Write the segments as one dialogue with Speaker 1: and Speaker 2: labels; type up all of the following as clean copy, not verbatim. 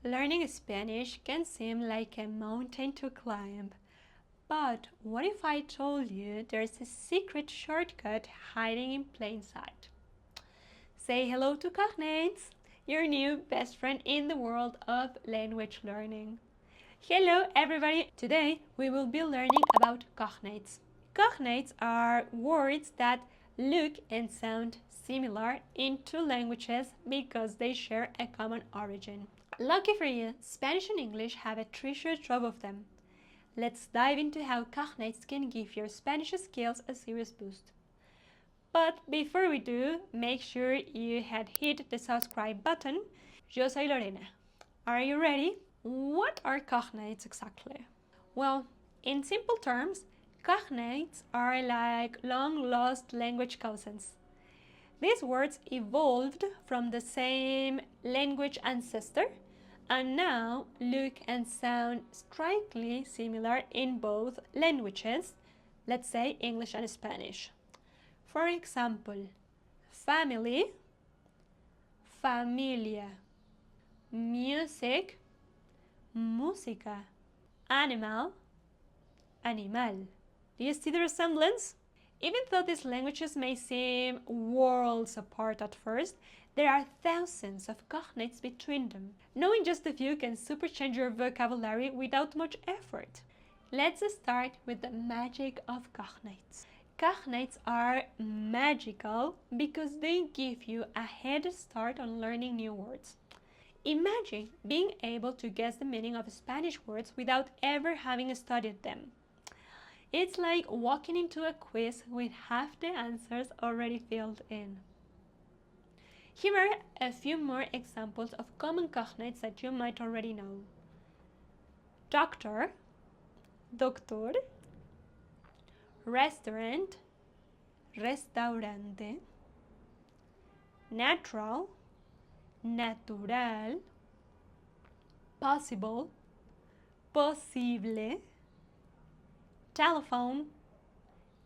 Speaker 1: Learning Spanish can seem like a mountain to climb. But what if I told you there's a secret shortcut hiding in plain sight? Say hello to Cognates, your new best friend in the world of language learning. Hello everybody! Today we will be learning about cognates. Cognates are words that look and sound similar in two languages because they share a common origin. Lucky for you, Spanish and English have a treasure trove of them. Let's dive into how cognates can give your Spanish skills a serious boost. But before we do, make sure you had hit the subscribe button. Yo soy Lorena. Are you ready? What are cognates exactly? Well, in simple terms, cognates are like long-lost language cousins. These words evolved from the same language ancestor and now look and sound strikingly similar in both languages, let's say English and Spanish. For example, family, familia, music, música, animal, animal. Do you see the resemblance? Even though these languages may seem worlds apart at first, there are thousands of cognates between them. Knowing just a few can superchange your vocabulary without much effort. Let's start with the magic of cognates. Cognates are magical because they give you a head start on learning new words. Imagine being able to guess the meaning of Spanish words without ever having studied them. It's like walking into a quiz with half the answers already filled in. Here are a few more examples of common cognates that you might already know. Doctor, doctor, restaurant, restaurante, natural, natural, possible, posible, telephone,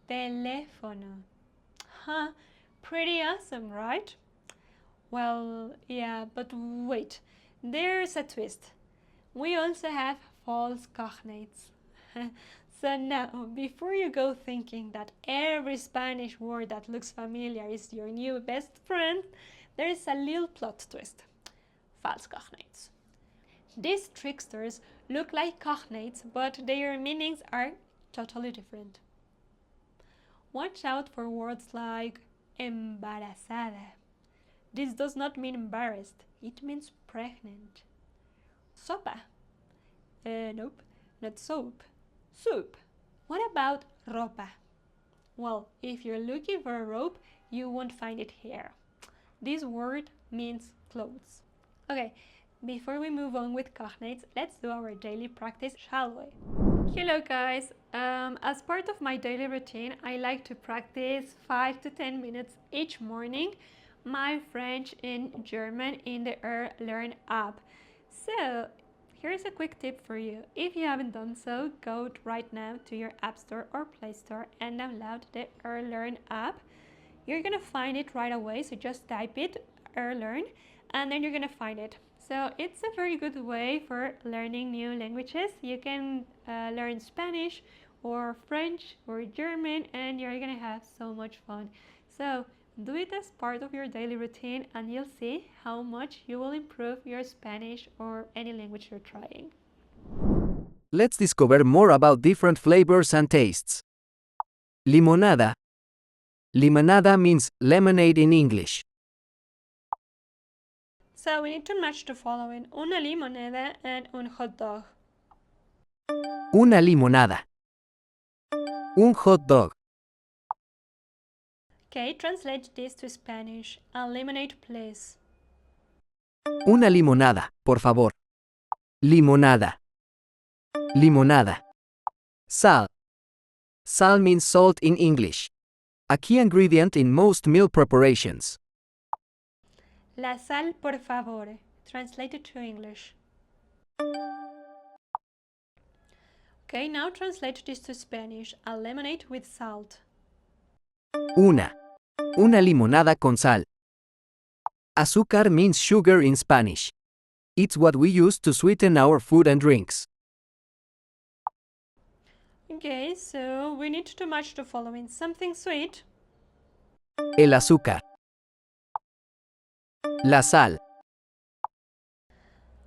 Speaker 1: teléfono. Huh, pretty awesome, right? Well, yeah, but wait, there's a twist. We also have false cognates. So now, before you go thinking that every Spanish word that looks familiar is your new best friend, there is a little plot twist. False cognates. These tricksters look like cognates, but their meanings are totally different. Watch out for words like embarazada. This does not mean embarrassed, it means pregnant. Sopa. Nope, not soap. Soup. What about ropa? Well, if you're looking for a rope, you won't find it here. This word means clothes. Okay, before we move on with cognates, let's do our daily practice, shall we? Hello guys! As part of my daily routine, I like to practice 5 to 10 minutes each morning my French and German in the Learn app. So, here's a quick tip for you. If you haven't done so, go right now to your App Store or Play Store and download the Learn app. You're gonna find it right away, so just type it, Learn, and then you're gonna find it. So it's a very good way for learning new languages. You can learn Spanish or French or German, and you're gonna have so much fun. So do it as part of your daily routine and you'll see how much you will improve your Spanish or any language you're trying.
Speaker 2: Let's discover more about different flavors and tastes. Limonada. Limonada means lemonade in English.
Speaker 1: So we need to match the following: una limonada and un hot dog.
Speaker 2: Una limonada. Un hot dog.
Speaker 1: Okay, translate this to Spanish. A lemonade, please.
Speaker 2: Una limonada, por favor. Limonada. Limonada. Sal. Sal means salt in English. A key ingredient in most meal preparations.
Speaker 1: La sal, por favor. Translated to English. Okay, now translate this to Spanish. A lemonade with salt.
Speaker 2: Una limonada con sal. Azúcar means sugar in Spanish. It's what we use to sweeten our food and drinks.
Speaker 1: Okay, so we need to match the following. Something sweet.
Speaker 2: El azúcar. La sal.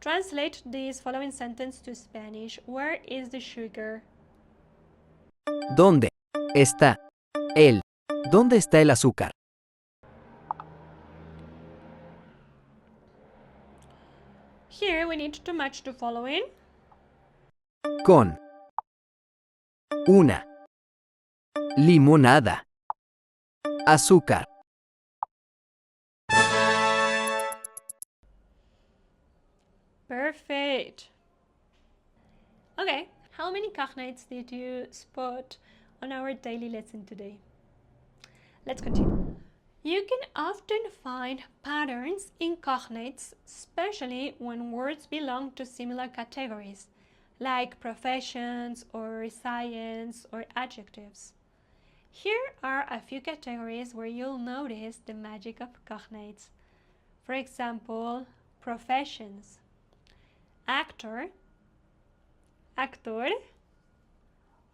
Speaker 1: Translate this following sentence to Spanish. Where is the sugar?
Speaker 2: ¿Dónde está el? ¿Dónde está el azúcar?
Speaker 1: Here we need to match the following.
Speaker 2: Con una limonada. Azúcar.
Speaker 1: Perfect. Okay, how many cognates did you spot on our daily lesson today? Let's continue. You can often find patterns in cognates, especially when words belong to similar categories, like professions or science or adjectives. Here are a few categories where you'll notice the magic of cognates. For example, professions: actor, actor,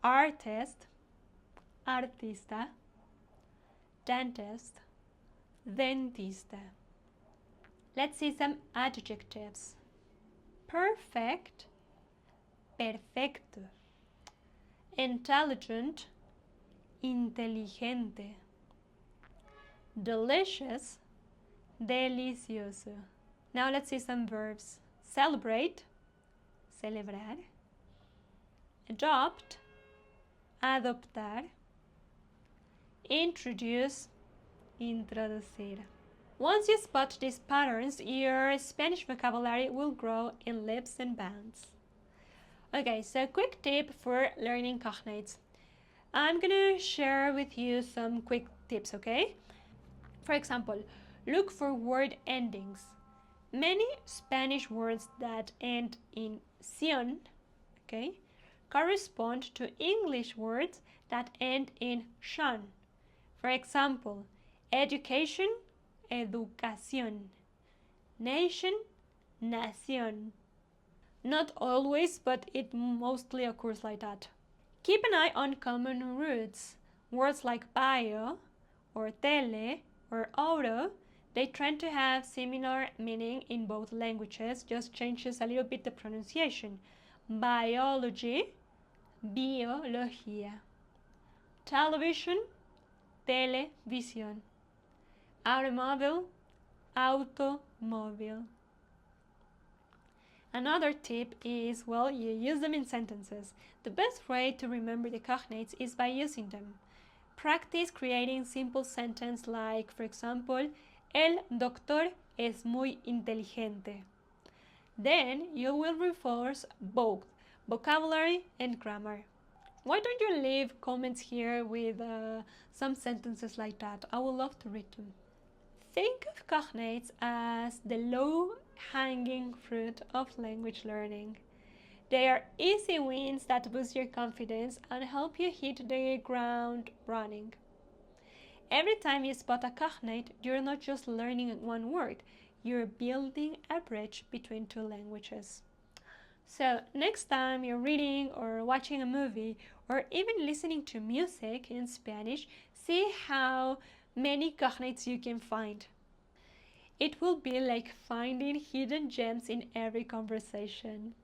Speaker 1: artist, artista, dentist, dentista. Let's see some adjectives. Perfect, perfecto. Intelligent, inteligente. Delicious, delicioso. Now let's see some verbs. Celebrate, celebrar. Adopt, adoptar. Introduce, introducir. Once you spot these patterns, your Spanish vocabulary will grow in leaps and bounds. Okay, so quick tip for learning cognates. I'm gonna share with you some quick tips, okay? For example, look for word endings. Many Spanish words that end in ción, okay, correspond to English words that end in shon. For example, education, educación. Nation, nación. Not always, but it mostly occurs like that. Keep an eye on common roots. Words like bio, or tele, or auto, they tend to have similar meaning in both languages, just changes a little bit the pronunciation. Biology, biología. Television, televisión. Automobile, automóvil. Another tip is, well, you use them in sentences. The best way to remember the cognates is by using them. Practice creating simple sentences like, for example, el doctor es muy inteligente. Then you will reinforce both vocabulary and grammar. Why don't you leave comments here with some sentences like that? I would love to read them. Think of cognates as the low-hanging fruit of language learning. They are easy wins that boost your confidence and help you hit the ground running. Every time you spot a cognate, you're not just learning one word, you're building a bridge between two languages. So next time you're reading or watching a movie or even listening to music in Spanish, see how many cognates you can find. It will be like finding hidden gems in every conversation.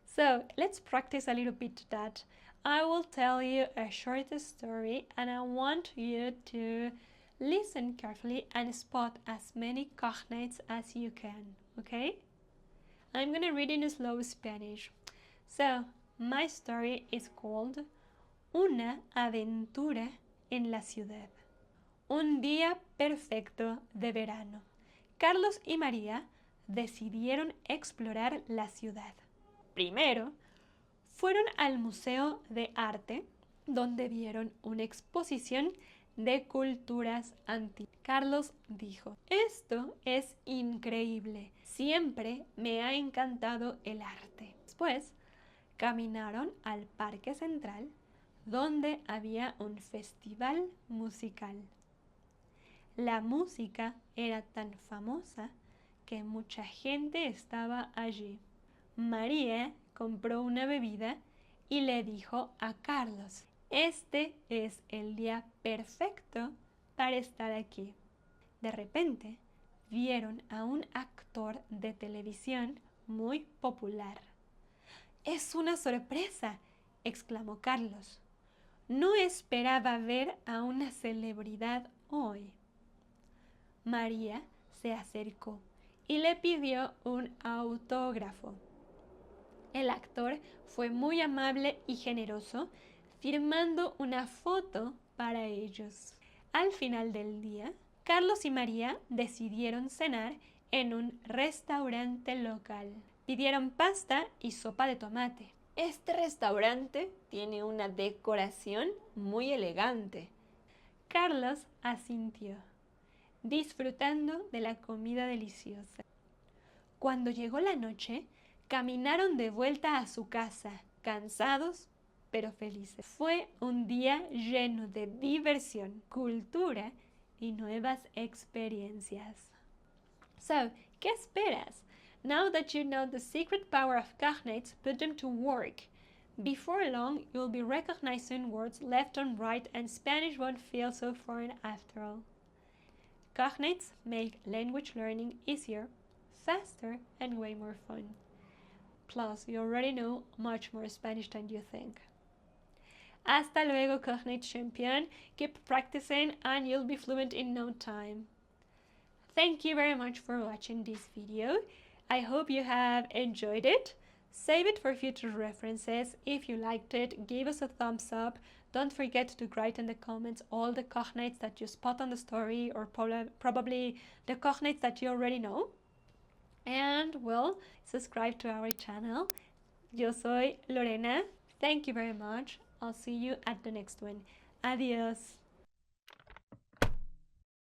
Speaker 1: So let's practice a little bit that. I will tell you a short story and I want you to listen carefully and spot as many cognates as you can, okay? I'm gonna read in slow Spanish. So, my story is called Una aventura en la ciudad. Un día perfecto de verano. Carlos y María decidieron explorar la ciudad. Primero, fueron al Museo de Arte, donde vieron una exposición de culturas antiguas. Carlos dijo, esto es increíble, siempre me ha encantado el arte. Después, caminaron al Parque Central, donde había un festival musical. La música era tan famosa que mucha gente estaba allí. María compró una bebida y le dijo a Carlos, este es el día perfecto para estar aquí. De repente, vieron a un actor de televisión muy popular. ¡Es una sorpresa!, exclamó Carlos. No esperaba ver a una celebridad hoy. María se acercó y le pidió un autógrafo. El actor fue muy amable y generoso, firmando una foto para ellos. Al final del día, Carlos y María decidieron cenar en un restaurante local. Pidieron pasta y sopa de tomate. Este restaurante tiene una decoración muy elegante. Carlos asintió, disfrutando de la comida deliciosa. Cuando llegó la noche, caminaron de vuelta a su casa, cansados pero felices. Fue un día lleno de diversión, cultura y nuevas experiencias. So, ¿qué esperas? Now that you know the secret power of cognates, put them to work. Before long, you'll be recognizing words left and right, and Spanish won't feel so foreign after all. Cognates make language learning easier, faster, and way more fun. Plus, you already know much more Spanish than you think. Hasta luego, Cognate champion. Keep practicing and you'll be fluent in no time. Thank you very much for watching this video. I hope you have enjoyed it. Save it for future references. If you liked it, give us a thumbs up. Don't forget to write in the comments all the cognates that you spot on the story, or probably the cognates that you already know. And well, subscribe to our channel. Yo soy Lorena. Thank you very much. I'll see you at the next one. Adios.